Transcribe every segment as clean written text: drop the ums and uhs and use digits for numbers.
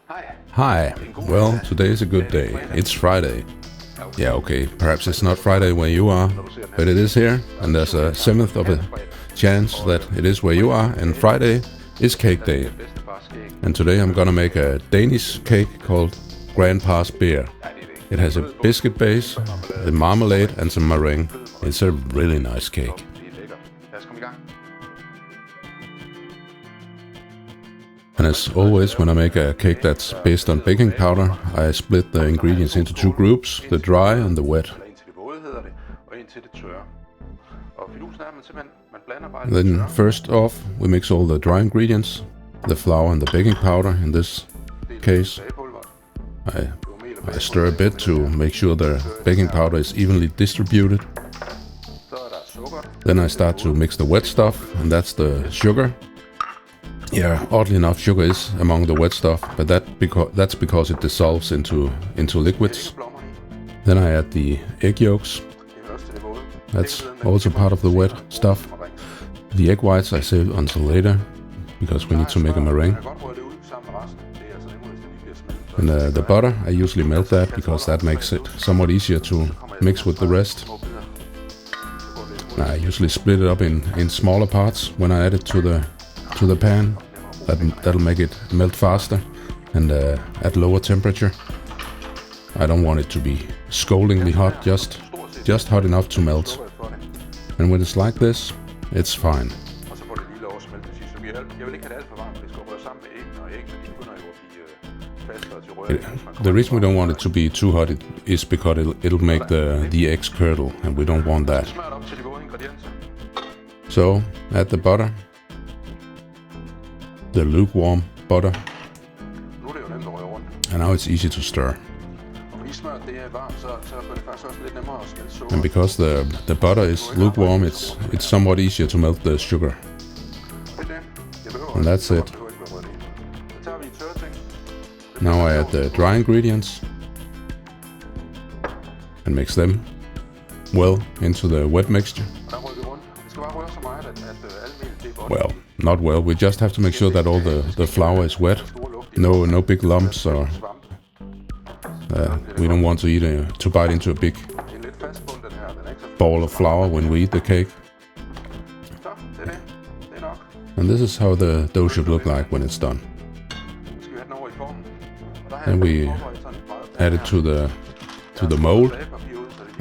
Hi. Well, today is a good day. It's Friday. Yeah, okay, perhaps it's not Friday where you are, but it is here, and there's a seventh of a chance that it is where you are, and Friday is cake day. And today I'm gonna make a Danish cake called Grandpa's Beer. It has a biscuit base, the marmalade, and some meringue. It's a really nice cake. And as always, when I make a cake that's based on baking powder, I split the ingredients into two groups, the dry and the wet. Then first off, we mix all the dry ingredients, the flour and the baking powder in this case. I stir a bit to make sure the baking powder is evenly distributed. Then I start to mix the wet stuff, and that's the sugar. Yeah, oddly enough, sugar is among the wet stuff, but that's because it dissolves into liquids. Then I add the egg yolks. That's also part of the wet stuff. The egg whites I save until later, because we need to make a meringue. And the butter, I usually melt that, because that makes it somewhat easier to mix with the rest. I usually split it up in smaller parts when I add it to the pan. That'll make it melt faster and at lower temperature. I don't want it to be scaldingly hot, just hot enough to melt. And when it's like this, it's fine. The reason we don't want it to be too hot is because it'll make the eggs curdle, and we don't want that. So add the butter, the lukewarm butter, and now it's easy to stir. And because the butter is lukewarm, it's somewhat easier to melt the sugar. And that's it. Now I add the dry ingredients and mix them well into the wet mixture. Well, not well, we just have to make sure that all the flour is wet. No big lumps, or we don't want to bite into a big ball of flour when we eat the cake. And this is how the dough should look like when it's done. Then we add it to the mold,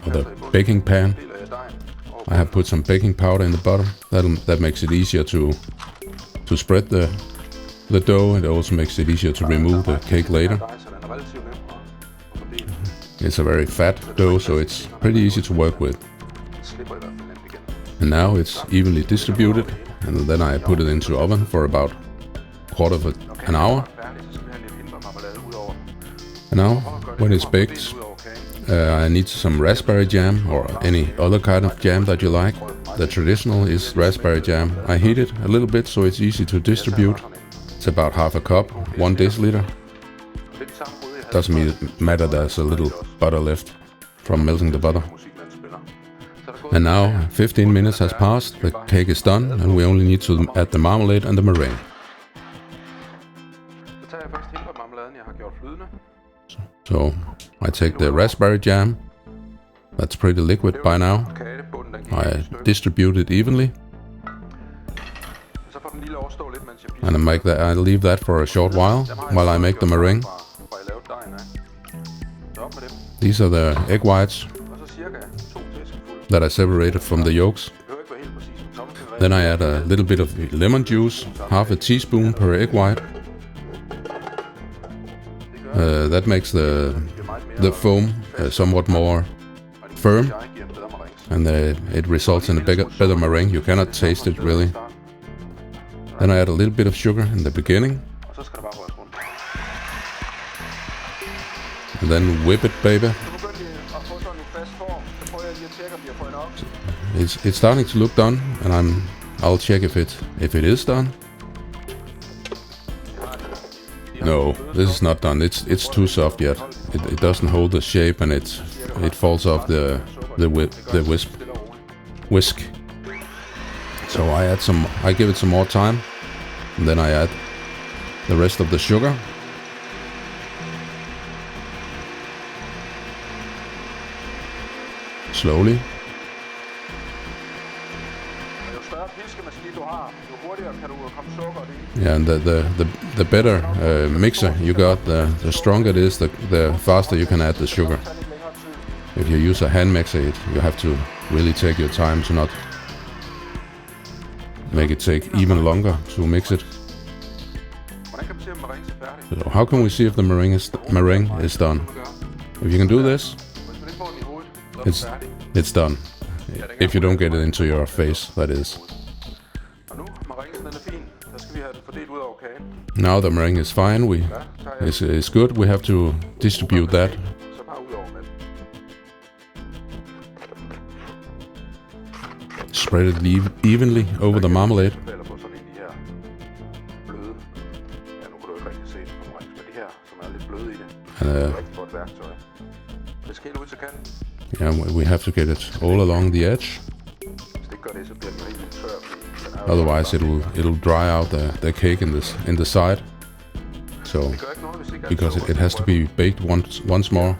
or the baking pan. I have put some baking powder in the bottom. That makes it easier to spread the dough, and it also makes it easier to remove the cake later. It's a very fat dough, so it's pretty easy to work with. And now it's evenly distributed, and then I put it into the oven for about quarter of an hour. And now, when it's baked, I need some raspberry jam, or any other kind of jam that you like. The traditional is raspberry jam. I heat it a little bit so it's easy to distribute. It's about half a cup, 1 deciliter. Doesn't matter, there's a little butter left from melting the butter. And now 15 minutes has passed, the cake is done, and we only need to add the marmalade and the meringue. So I take the raspberry jam, that's pretty liquid by now. I distribute it evenly, and I leave that for a short while I make the meringue. These are the egg whites that I separated from the yolks. Then I add a little bit of lemon juice, half a teaspoon per egg white. That makes the foam somewhat more firm, and it results in a better meringue. You cannot taste it really. Then I add a little bit of sugar in the beginning, and then whip it, baby. It's starting to look done, and I'll check if it is done. No, this is not done. It's too soft yet. It doesn't hold the shape, and it falls off the whisk. So I give it some more time, and then I add the rest of the sugar. slowly. Yeah, and the better mixer you got, the stronger it is, the faster you can add the sugar. If you use a hand mixer, you have to really take your time to not make it take even longer to mix it. So how can we see if the meringue is done? If you can do this, it's done. If you don't get it into your face, that is. Now the meringue is fine. It's good. We have to distribute that. Spread it evenly over the marmalade. Yeah, we have to get it all along the edge. Otherwise, it'll dry out the cake in the side. So, because it has to be baked once more.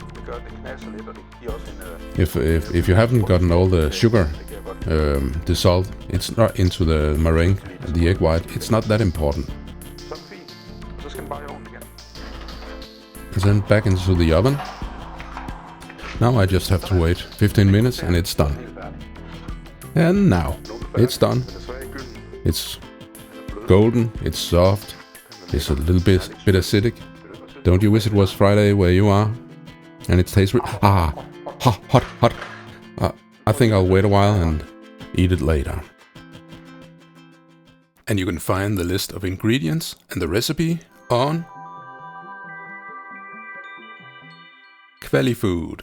If you haven't gotten all the sugar dissolved, it's not into the meringue, the egg white. It's not that important. And then back into the oven. Now I just have to wait 15 minutes and it's done. And now it's done. It's golden, it's soft, it's a little bit acidic. Don't you wish it was Friday where you are? And it tastes hot. I think I'll wait a while and eat it later. And you can find the list of ingredients and the recipe on kvalifood.